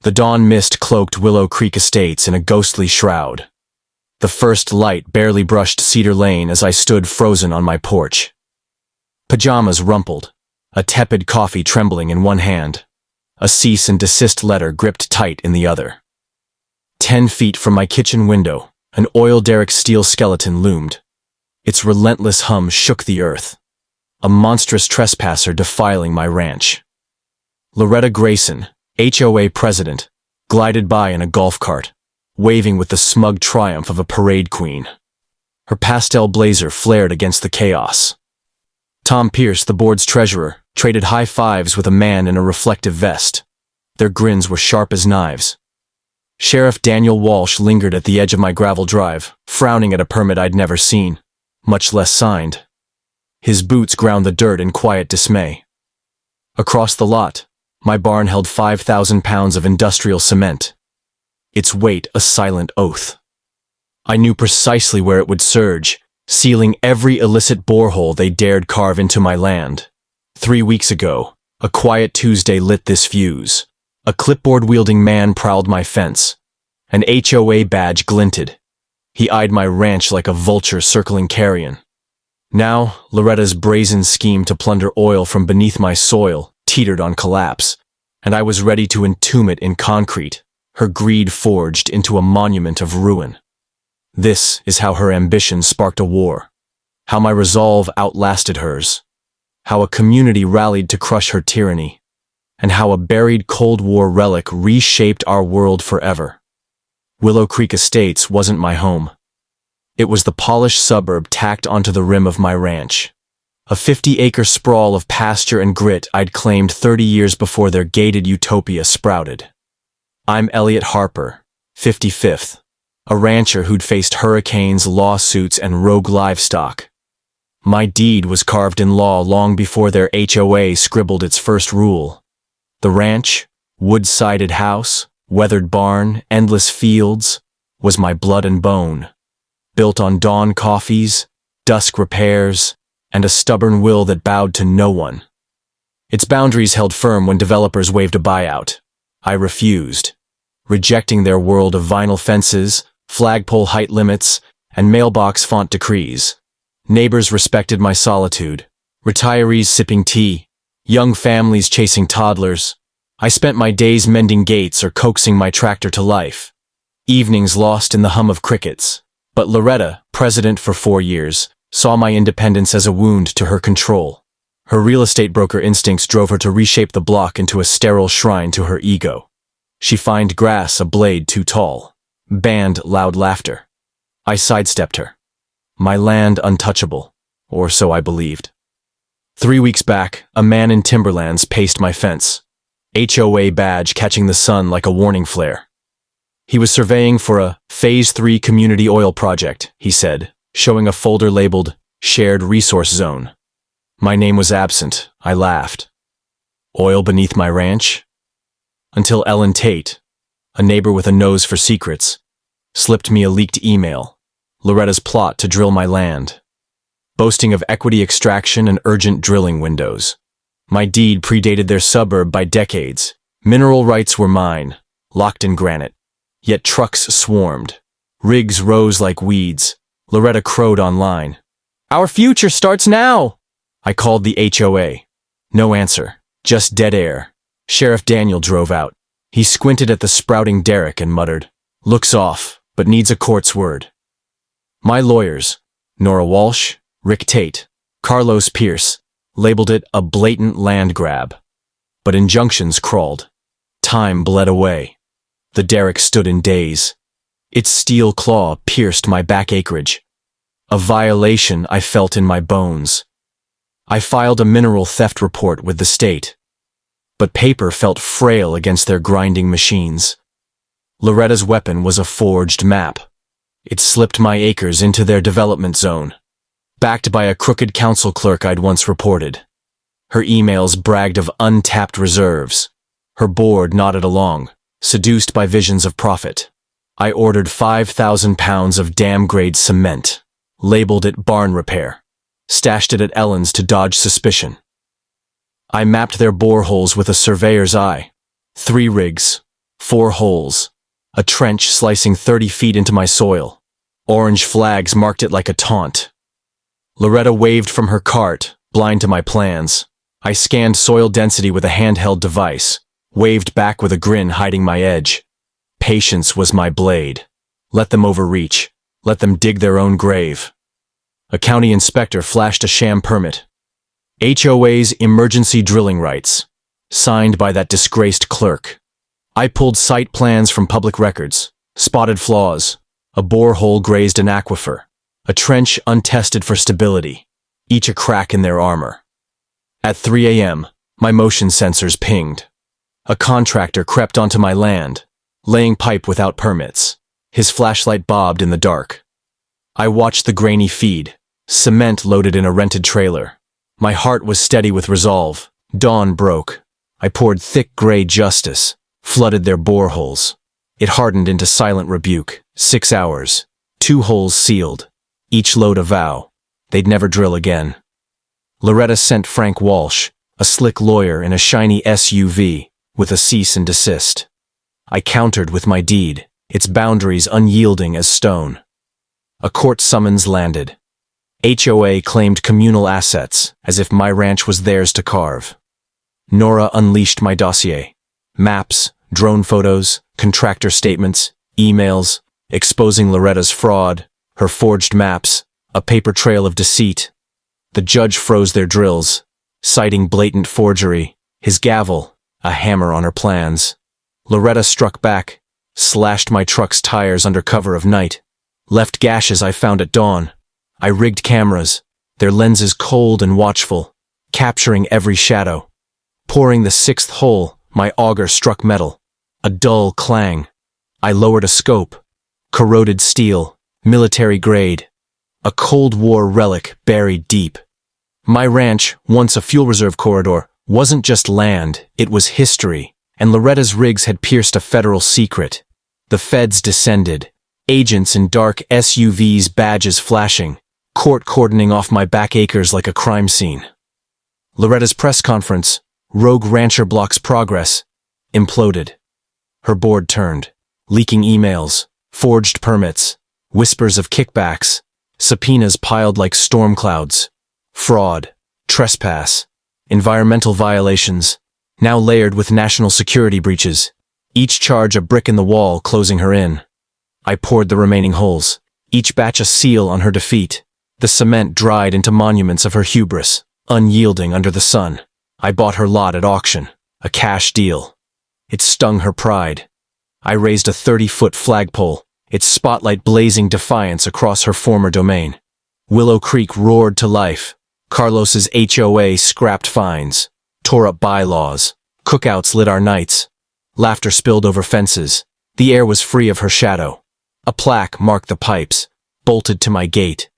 The dawn mist cloaked Willow Creek Estates in a ghostly shroud. The first light barely brushed Cedar Lane as I stood frozen on my porch. Pajamas rumpled, a tepid coffee trembling in one hand, a cease and desist letter gripped tight in the other. 10 feet from my kitchen window, an oil derrick steel skeleton loomed. Its relentless hum shook the earth. A monstrous trespasser defiling my ranch. Loretta Grayson, HOA president, glided by in a golf cart, waving with the smug triumph of a parade queen. Her pastel blazer flared against the chaos. Tom Pierce, the board's treasurer, traded high fives with a man in a reflective vest. Their grins were sharp as knives. Sheriff Daniel Walsh lingered at the edge of my gravel drive, frowning at a permit I'd never seen, much less signed. His boots ground the dirt in quiet dismay. Across the lot, my barn held 5,000 pounds of industrial cement, its weight a silent oath. I knew precisely where it would surge, sealing every illicit borehole they dared carve into my land. 3 weeks ago, a quiet Tuesday lit this fuse. A clipboard-wielding man prowled my fence. An HOA badge glinted. He eyed my ranch like a vulture circling carrion. Now, Loretta's brazen scheme to plunder oil from beneath my soil teetered on collapse, and I was ready to entomb it in concrete, her greed forged into a monument of ruin. This is how her ambition sparked a war, how my resolve outlasted hers, how a community rallied to crush her tyranny, and how a buried Cold War relic reshaped our world forever. Willow Creek Estates wasn't my home. It was the polished suburb tacked onto the rim of my ranch. A 50-acre sprawl of pasture and grit I'd claimed 30 years before their gated utopia sprouted. I'm Elliot Harper, 55th, a rancher who'd faced hurricanes, lawsuits, and rogue livestock. My deed was carved in law long before their HOA scribbled its first rule. The ranch, wood-sided house, weathered barn, endless fields, was my blood and bone, built on dawn coffees, dusk repairs, and a stubborn will that bowed to no one. Its boundaries held firm when developers waved a buyout. I refused, rejecting their world of vinyl fences, flagpole height limits, and mailbox font decrees. Neighbors respected my solitude, retirees sipping tea, young families chasing toddlers. I spent my days mending gates or coaxing my tractor to life. Evenings lost in the hum of crickets. But Loretta, president for 4 years, saw my independence as a wound to her control. Her real estate broker instincts drove her to reshape the block into a sterile shrine to her ego. She fined grass a blade too tall, banned loud laughter. I sidestepped her. My land untouchable, or so I believed. 3 weeks back, a man in Timberlands paced my fence, HOA badge catching the sun like a warning flare. He was surveying for a Phase 3 community oil project, he said, showing a folder labeled Shared Resource Zone. My name was absent. I laughed. Oil beneath my ranch? Until Ellen Tate, a neighbor with a nose for secrets, slipped me a leaked email, Loretta's plot to drill my land, boasting of equity extraction and urgent drilling windows. My deed predated their suburb by decades. Mineral rights were mine, locked in granite. Yet trucks swarmed. Rigs rose like weeds. Loretta crowed online. "Our future starts now!" I called the HOA. No answer, just dead air. Sheriff Daniel drove out. He squinted at the sprouting derrick and muttered, "Looks off, but needs a court's word." My lawyers, Nora Walsh, Rick Tate, Carlos Pierce, labeled it a blatant land grab. But injunctions crawled. Time bled away. The derrick stood in daze. Its steel claw pierced my back acreage. A violation I felt in my bones. I filed a mineral theft report with the state. But paper felt frail against their grinding machines. Loretta's weapon was a forged map. It slipped my acres into their development zone, backed by a crooked council clerk I'd once reported. Her emails bragged of untapped reserves. Her board nodded along, seduced by visions of profit. I ordered 5,000 pounds of dam-grade cement, labeled it barn repair, stashed it at Ellen's to dodge suspicion. I mapped their boreholes with a surveyor's eye. 3 rigs, 4 holes. A trench slicing 30 feet into my soil. Orange flags marked it like a taunt. Loretta waved from her cart, blind to my plans. I scanned soil density with a handheld device, waved back with a grin hiding my edge. Patience was my blade. Let them overreach. Let them dig their own grave. A county inspector flashed a sham permit. HOA's emergency drilling rights. Signed by that disgraced clerk. I pulled site plans from public records, spotted flaws. A borehole grazed an aquifer. A trench untested for stability. Each a crack in their armor. At 3 a.m., my motion sensors pinged. A contractor crept onto my land, laying pipe without permits. His flashlight bobbed in the dark. I watched the grainy feed, cement loaded in a rented trailer. My heart was steady with resolve. Dawn broke. I poured thick gray justice, flooded their boreholes. It hardened into silent rebuke. 6 hours. 2 holes sealed. Each load a vow. They'd never drill again. Loretta sent Frank Walsh, a slick lawyer in a shiny SUV, with a cease and desist. I countered with my deed, its boundaries unyielding as stone. A court summons landed. HOA claimed communal assets, as if my ranch was theirs to carve. Nora unleashed my dossier. Maps, drone photos, contractor statements, emails, exposing Loretta's fraud, her forged maps, a paper trail of deceit. The judge froze their drills, citing blatant forgery, his gavel, a hammer on her plans. Loretta struck back, slashed my truck's tires under cover of night, left gashes I found at dawn. I rigged cameras, their lenses cold and watchful, capturing every shadow. Pouring the 6th hole, my auger struck metal. A dull clang. I lowered a scope. Corroded steel, military grade. A Cold War relic buried deep. My ranch, once a fuel reserve corridor, wasn't just land, it was history, and Loretta's rigs had pierced a federal secret. The feds descended, agents in dark SUVs, badges flashing, court cordoning off my back acres like a crime scene. Loretta's press conference, rogue rancher blocks progress, imploded. Her board turned, leaking emails, forged permits, whispers of kickbacks, subpoenas piled like storm clouds, fraud, trespass, environmental violations, now layered with national security breaches, each charge a brick in the wall closing her in. I poured the remaining holes, each batch a seal on her defeat. The cement dried into monuments of her hubris, unyielding under the sun. I bought her lot at auction, a cash deal. It stung her pride. I raised a 30-foot flagpole, its spotlight blazing defiance across her former domain. Willow Creek roared to life. Carlos's HOA scrapped fines, tore up bylaws. Cookouts lit our nights. Laughter spilled over fences. The air was free of her shadow. A plaque marked the pipes, bolted to my gate.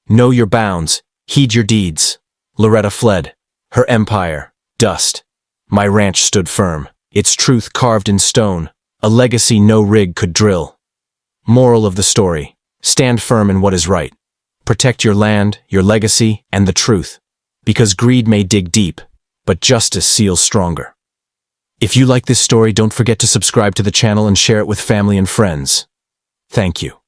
Know your bounds, heed your deeds. Loretta fled. Her empire, dust. My ranch stood firm, its truth carved in stone, a legacy no rig could drill. Moral of the story: stand firm in what is right. Protect your land, your legacy, and the truth. Because greed may dig deep, but justice seals stronger. If you like this story, don't forget to subscribe to the channel and share it with family and friends. Thank you.